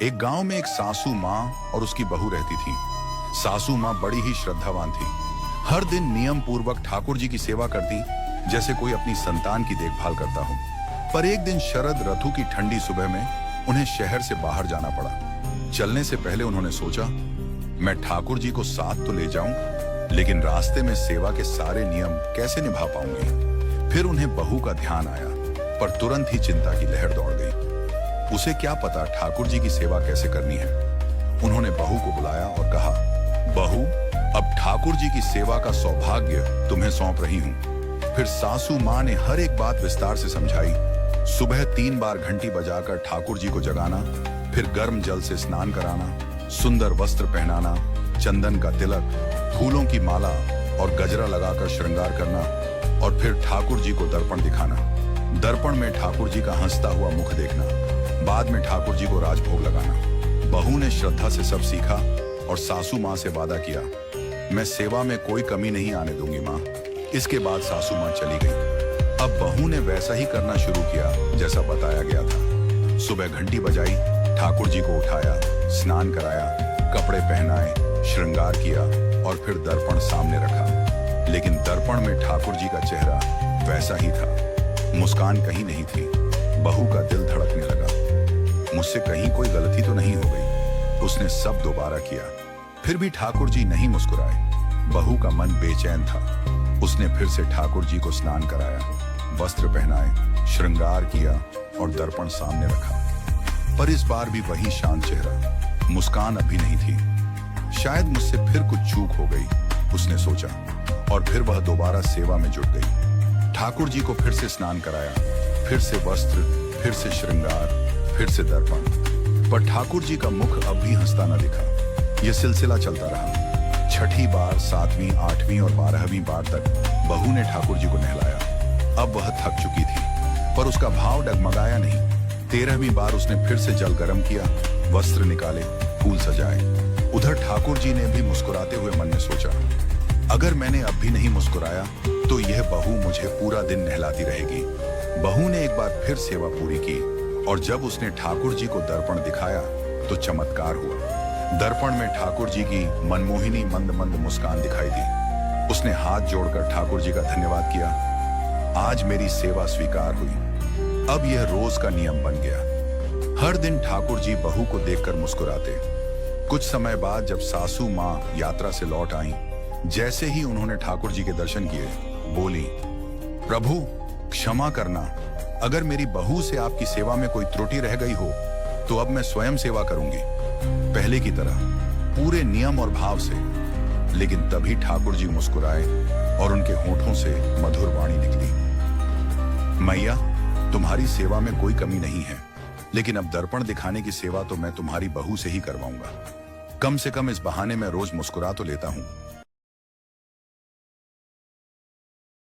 एक गांव में एक सासू माँ और उसकी बहू रहती थी। सासू माँ बड़ी ही श्रद्धावान थी। हर दिन नियम पूर्वक ठाकुर जी की सेवा करती, जैसे कोई अपनी संतान की देखभाल करता हो। पर एक दिन शरद ऋतु की ठंडी सुबह में उन्हें शहर से बाहर जाना पड़ा। चलने से पहले उन्होंने सोचा, मैं ठाकुर जी को साथ तो ले जाऊं, लेकिन रास्ते में सेवा के सारे नियम कैसे निभा पाऊंगी। फिर उन्हें बहू का ध्यान आया, पर तुरंत ही चिंता की लहर दौड़ गई। उसे क्या पता ठाकुर जी की सेवा कैसे करनी है। उन्होंने बहू को बुलाया और कहा, बहू, अब ठाकुर जी की सेवा का सौभाग्य तुम्हें सौंप रही हूं। फिर सासू माँ ने हर एक बात विस्तार से समझाई। सुबह 3 बार घंटी बजाकर ठाकुर जी को जगाना, फिर गर्म जल से स्नान कराना, सुंदर वस्त्र पहनाना, चंदन का तिलक, फूलों की माला और गजरा लगाकर श्रृंगार करना, और फिर ठाकुर जी को दर्पण दिखाना। दर्पण में ठाकुर जी का हंसता हुआ मुख देखना, बाद में ठाकुर जी को राजभोग लगाना। बहू ने श्रद्धा से सब सीखा और सासू माँ से वादा किया, मैं सेवा में कोई कमी नहीं आने दूंगी माँ। इसके बाद सासू माँ चली गई। अब बहू ने वैसा ही करना शुरू किया जैसा बताया गया था। सुबह घंटी बजाई, ठाकुर जी को उठाया, स्नान कराया, कपड़े पहनाए, श्रृंगार किया और फिर दर्पण सामने रखा। लेकिन दर्पण में ठाकुर जी का चेहरा वैसा ही था, मुस्कान कहीं नहीं थी। बहू का दिल धड़कने लगा, मुझसे कहीं कोई गलती तो नहीं हो गई। उसने सब दोबारा किया, फिर भी ठाकुर जी नहीं मुस्कुराए। बहू का मन बेचैन था। उसने फिर से ठाकुर जी को स्नान कराया, वस्त्र पहनाए, श्रृंगार किया और दर्पण सामने रखा। पर इस बार भी वही शांत चेहरा, मुस्कान अभी नहीं थी। शायद मुझसे फिर कुछ चूक हो गई, उसने सोचा, और फिर वह दोबारा सेवा में जुट गई। ठाकुर जी को फिर से स्नान कराया, फिर से वस्त्र, फिर से श्रृंगार, फिर से दर्पण। पर ठाकुर जी का मुख अब भी हंसता न दिखा। यह सिलसिला चलता रहा। छठी बार, 7वीं, 8वीं और 12वीं बार तक बहू ने ठाकुर जी को नहलाया। अब वह थक चुकी थी, पर उसका भाव डगमगाया नहीं। 13वीं बार उसने फिर से जल गर्म किया, वस्त्र निकाले, फूल सजाए। उधर ठाकुर जी ने भी मुस्कुराते हुए मन में सोचा, अगर मैंने अब भी नहीं मुस्कुराया तो यह बहू मुझे पूरा दिन नहलाती रहेगी। बहू ने एक बार फिर सेवा पूरी की, और जब उसने ठाकुर जी को दर्पण दिखाया तो चमत्कार हुआ। दर्पण में ठाकुर जी की मनमोहिनी मंद मंद मुस्कान दिखाई दी। उसने हाथ जोड़कर ठाकुर जी का धन्यवाद किया। आज मेरी सेवा स्वीकार हुई। अब यह रोज का नियम बन गया। हर दिन ठाकुर जी बहू को देखकर मुस्कुराते। कुछ समय बाद जब सासू माँ यात्रा से लौट आई, जैसे ही उन्होंने ठाकुर जी के दर्शन किए, बोली, प्रभु क्षमा करना, अगर मेरी बहू से आपकी सेवा में कोई त्रुटि रह गई हो तो अब मैं स्वयं सेवा करूंगी, पहले की तरह, पूरे नियम और भाव से। लेकिन तभी ठाकुर जी मुस्कुराए और उनके होठों से मधुर वाणी निकली, मैया, तुम्हारी सेवा में कोई कमी नहीं है, लेकिन अब दर्पण दिखाने की सेवा तो मैं तुम्हारी बहू से ही करवाऊंगा। कम से कम इस बहाने मैं रोज मुस्कुरा तो लेता हूँ।